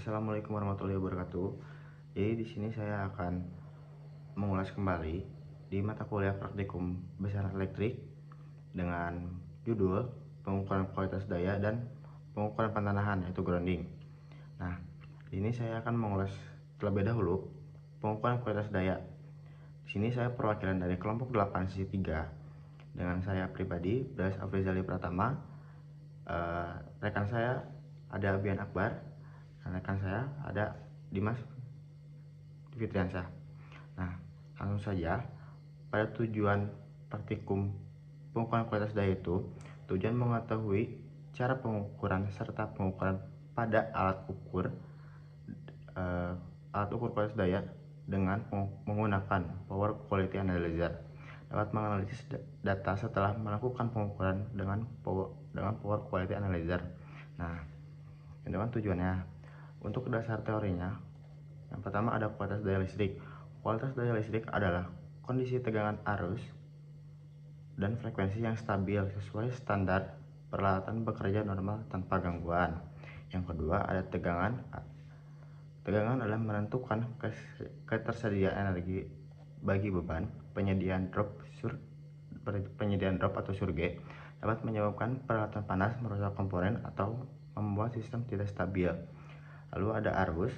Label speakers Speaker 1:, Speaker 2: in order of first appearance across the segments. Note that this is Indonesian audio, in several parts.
Speaker 1: Assalamualaikum warahmatullahi wabarakatuh. Jadi di sini saya akan mengulas kembali di mata kuliah praktikum besaran elektrik dengan judul pengukuran kualitas daya dan pengukuran pantanahan yaitu grounding. Nah, ini saya akan mengulas terlebih dahulu pengukuran kualitas daya. Di sini saya perwakilan dari kelompok 8 sisi 3 dengan saya pribadi Bras Afrizali Pratama. Rekan saya ada Bian Akbar. Rekan saya ada Dimas Fitriansyah. Nah, langsung saja pada tujuan praktikum pengukuran kualitas daya itu, tujuan mengetahui cara pengukuran serta pengukuran pada alat ukur kualitas daya dengan menggunakan Power Quality Analyzer, dapat menganalisis data setelah melakukan pengukuran dengan Power Quality Analyzer. Nah, itu kan tujuannya. Untuk dasar teorinya, yang pertama ada kualitas daya listrik. Kualitas daya listrik adalah kondisi tegangan arus dan frekuensi yang stabil sesuai standar peralatan bekerja normal tanpa gangguan. Yang kedua ada tegangan. Tegangan adalah menentukan ketersediaan energi bagi beban. Penyediaan drop atau surge dapat menyebabkan peralatan panas, merusak komponen, atau membuat sistem tidak stabil. Lalu ada arus.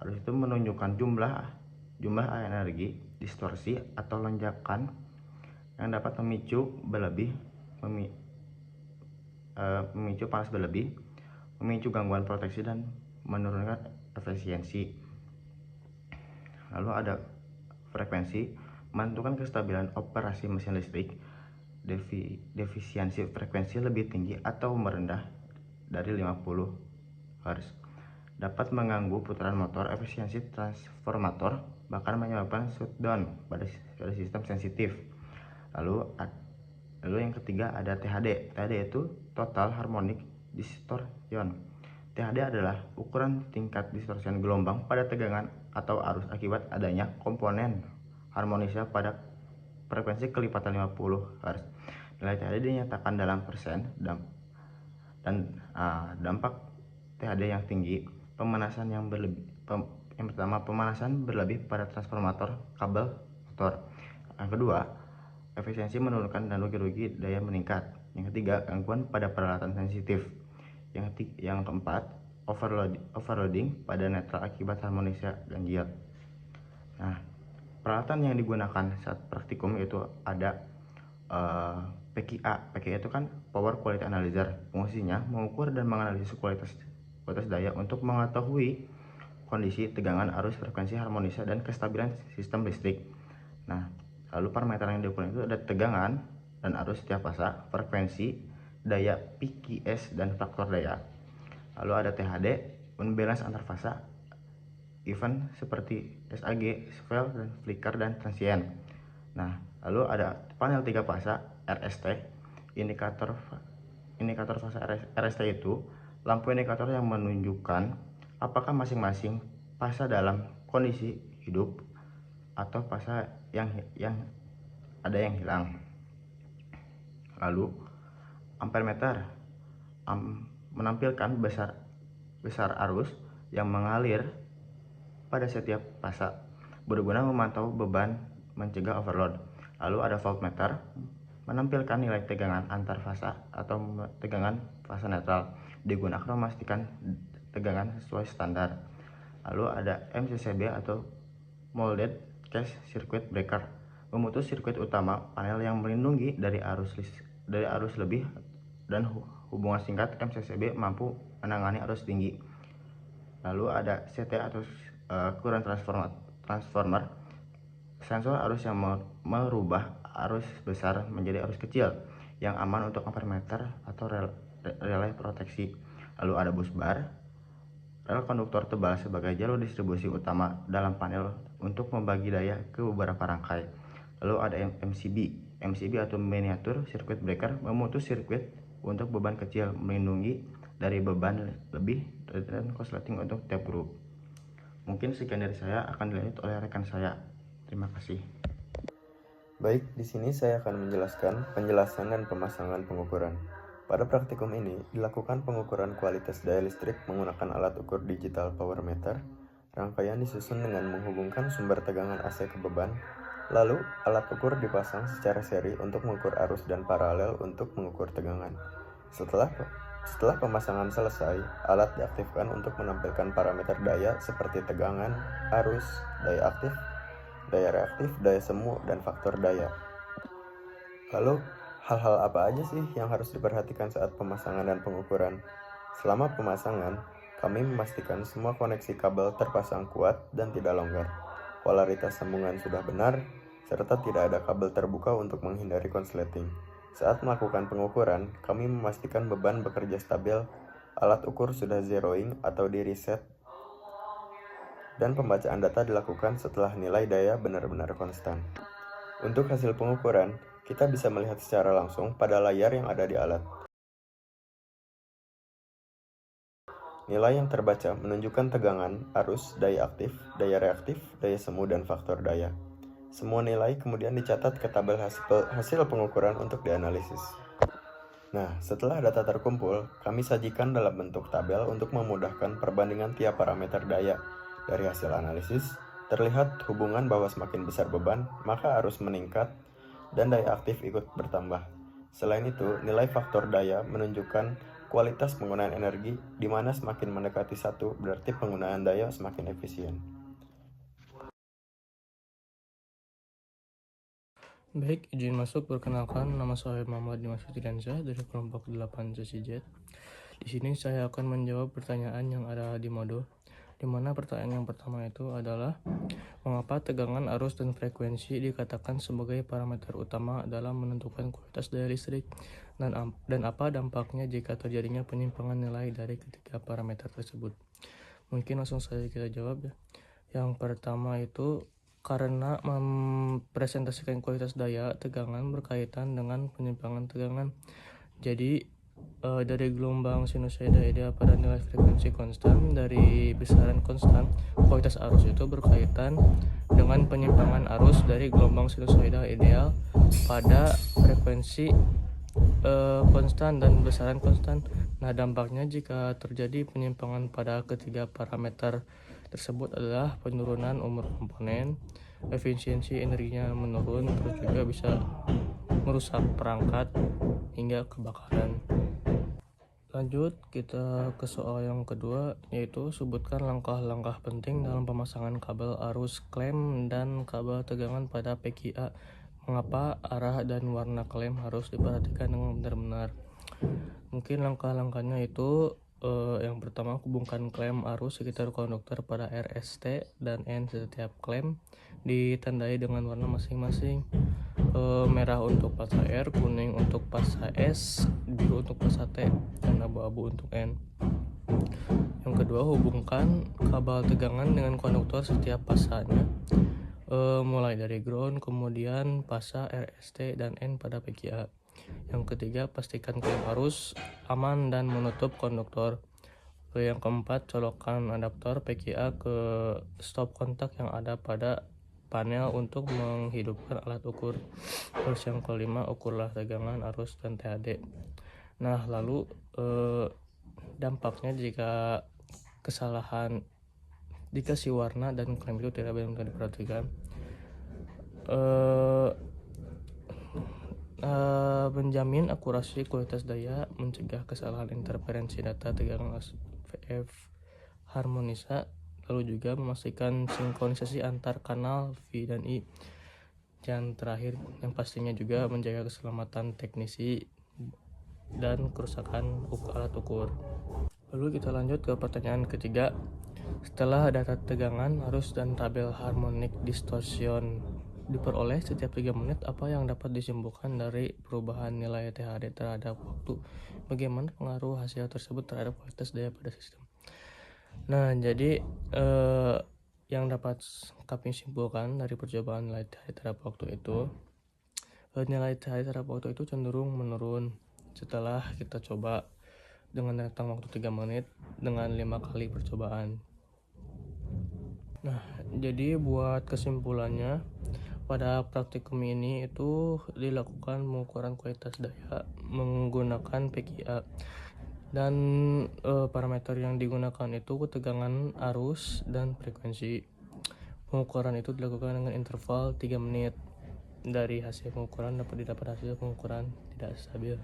Speaker 1: Arus itu menunjukkan jumlah energi, distorsi atau lonjakan yang dapat memicu panas berlebih, memicu gangguan proteksi dan menurunkan efisiensi. Lalu ada frekuensi, menentukan kestabilan operasi mesin listrik. Defisiensi frekuensi lebih tinggi atau merendah dari 50 Hz dapat mengganggu putaran motor, efisiensi transformator, bahkan menyebabkan shutdown pada sistem sensitif. Lalu yang ketiga ada THD. THD itu Total Harmonic Distortion. THD adalah ukuran tingkat distorsion gelombang pada tegangan atau arus akibat adanya komponen harmonisnya pada frekuensi kelipatan 50 Hz. Nilai THD dinyatakan dalam persen dan dampak THD yang tinggi. Pemanasan yang pertama, pemanasan berlebih pada transformator kabel motor. Yang kedua, efisiensi menurunkan dan rugi-rugi daya meningkat. Yang ketiga, gangguan pada peralatan sensitif. Yang keempat, overloading pada netral akibat harmonisnya ganjil. Nah, peralatan yang digunakan saat praktikum itu ada PQA. PQA itu kan Power Quality Analyzer. Fungsinya mengukur dan menganalisis kualitas daya untuk mengetahui kondisi tegangan, arus, frekuensi, harmonisasi, dan kestabilan sistem listrik. Nah, lalu parameter yang diukur itu ada tegangan dan arus setiap fasa, frekuensi, daya PQS, dan faktor daya. Lalu ada THD, unbalance antar fasa, event seperti SAG, swell, dan flicker, dan transient. Nah, lalu ada panel 3 fasa, RST, indikator fase RST itu lampu indikator yang menunjukkan apakah masing-masing fase dalam kondisi hidup atau fase yang ada yang hilang. Lalu ampermeter menampilkan besar arus yang mengalir pada setiap fase, berguna memantau beban mencegah overload. Lalu ada voltmeter menampilkan nilai tegangan antar fase atau tegangan fase netral, digunakan memastikan tegangan sesuai standar. Lalu ada MCCB atau Molded Case Circuit Breaker, memutus sirkuit utama panel yang melindungi dari arus lebih dan hubungan singkat. MCCB mampu menangani arus tinggi. Lalu ada CT atau current transformer, sensor arus yang merubah arus besar menjadi arus kecil yang aman untuk ampermeter atau relay proteksi. Lalu ada busbar, rel konduktor tebal sebagai jalur distribusi utama dalam panel untuk membagi daya ke beberapa rangkai. Lalu ada MCB atau miniatur circuit breaker, memutus sirkuit untuk beban kecil, melindungi dari beban lebih dan korsleting untuk tiap grup. Mungkin sekian dari saya, akan dilanjut oleh rekan saya. Terima kasih.
Speaker 2: Baik, di sini saya akan menjelaskan penjelasan dan pemasangan pengukuran. Pada praktikum ini, dilakukan pengukuran kualitas daya listrik menggunakan alat ukur digital power meter. Rangkaian disusun dengan menghubungkan sumber tegangan AC ke beban. Lalu, alat ukur dipasang secara seri untuk mengukur arus dan paralel untuk mengukur tegangan. Setelah pemasangan selesai, alat diaktifkan untuk menampilkan parameter daya seperti tegangan, arus, daya aktif, daya reaktif, daya semu, dan faktor daya. Lalu, hal-hal apa aja sih yang harus diperhatikan saat pemasangan dan pengukuran? Selama pemasangan, kami memastikan semua koneksi kabel terpasang kuat dan tidak longgar. Polaritas sambungan sudah benar, serta tidak ada kabel terbuka untuk menghindari konsleting. Saat melakukan pengukuran, kami memastikan beban bekerja stabil, alat ukur sudah zeroing atau di-reset, dan pembacaan data dilakukan setelah nilai daya benar-benar konstan. Untuk hasil pengukuran, kita bisa melihat secara langsung pada layar yang ada di alat. Nilai yang terbaca menunjukkan tegangan, arus, daya aktif, daya reaktif, daya semu, dan faktor daya. Semua nilai kemudian dicatat ke tabel hasil pengukuran untuk dianalisis. Nah, setelah data terkumpul, kami sajikan dalam bentuk tabel untuk memudahkan perbandingan tiap parameter daya. Dari hasil analisis, terlihat hubungan bahwa semakin besar beban, maka arus meningkat dan daya aktif ikut bertambah. Selain itu, nilai faktor daya menunjukkan kualitas penggunaan energi, di mana semakin mendekati 1 berarti penggunaan daya semakin efisien.
Speaker 3: Baik, izin masuk. Perkenalkan, nama saya Muhammad Dimas Firdiansyah dari kelompok 8 sesi Z. Di sini saya akan menjawab pertanyaan yang ada di modo, di mana pertanyaan yang pertama itu adalah mengapa tegangan, arus, dan frekuensi dikatakan sebagai parameter utama dalam menentukan kualitas daya listrik, dan apa dampaknya jika terjadinya penyimpangan nilai dari ketiga parameter tersebut. Mungkin langsung saja kita jawab ya. Yang pertama itu karena mempresentasikan kualitas daya tegangan berkaitan dengan penyimpangan tegangan. Jadi dari gelombang sinusoida ideal pada nilai frekuensi konstan dari besaran konstan, kualitas arus itu berkaitan dengan penyimpangan arus dari gelombang sinusoida ideal pada frekuensi konstan dan besaran konstan. Nah, dampaknya jika terjadi penyimpangan pada ketiga parameter tersebut adalah penurunan umur komponen, efisiensi energinya menurun, terus juga bisa merusak perangkat hingga kebakaran. Lanjut kita ke soal yang kedua, yaitu sebutkan langkah-langkah penting dalam pemasangan kabel arus klem dan kabel tegangan pada PKA. Mengapa arah dan warna klem harus diperhatikan dengan benar-benar. Mungkin langkah-langkahnya itu yang pertama, hubungkan klem arus sekitar konduktor pada RST dan N setiap klem ditandai dengan warna masing-masing. Merah untuk fasa R, kuning untuk fasa S, biru untuk fasa T, dan abu-abu untuk N. Yang kedua, hubungkan kabel tegangan dengan konduktor setiap fasanya, mulai dari ground, kemudian fasa RST dan N pada PKA. Yang ketiga, pastikan klem arus aman dan menutup konduktor. Yang keempat, colokkan adaptor PKA ke stop kontak yang ada pada panel untuk menghidupkan alat ukur. Terus yang kelima, ukurlah tegangan, arus, dan THD. Nah, lalu dampaknya jika kesalahan dikasih warna dan klem itu tidak benar-benar diperhatikan. Menjamin akurasi kualitas daya, mencegah kesalahan interferensi data tegangan VF harmonisa, lalu juga memastikan sinkronisasi antar kanal V dan I. Dan terakhir, yang pastinya juga menjaga keselamatan teknisi dan kerusakan alat ukur. Lalu kita lanjut ke pertanyaan ketiga. Setelah data tegangan, arus, dan tabel harmonik distorsion diperoleh setiap 3 menit, apa yang dapat disimpulkan dari perubahan nilai THD terhadap waktu? Bagaimana pengaruh hasil tersebut terhadap kualitas daya pada sistem? Nah, jadi yang dapat kami simpulkan dari percobaan nilai THD terhadap waktu itu, nilai THD terhadap waktu itu cenderung menurun setelah kita coba dengan rentang waktu 3 menit dengan 5 kali percobaan. Nah, jadi buat kesimpulannya, pada praktikum ini itu dilakukan pengukuran kualitas daya menggunakan PQA. Dan parameter yang digunakan itu ketegangan, arus, dan frekuensi. Pengukuran itu dilakukan dengan interval 3 menit. Dari hasil pengukuran dapat didapat hasil pengukuran tidak stabil.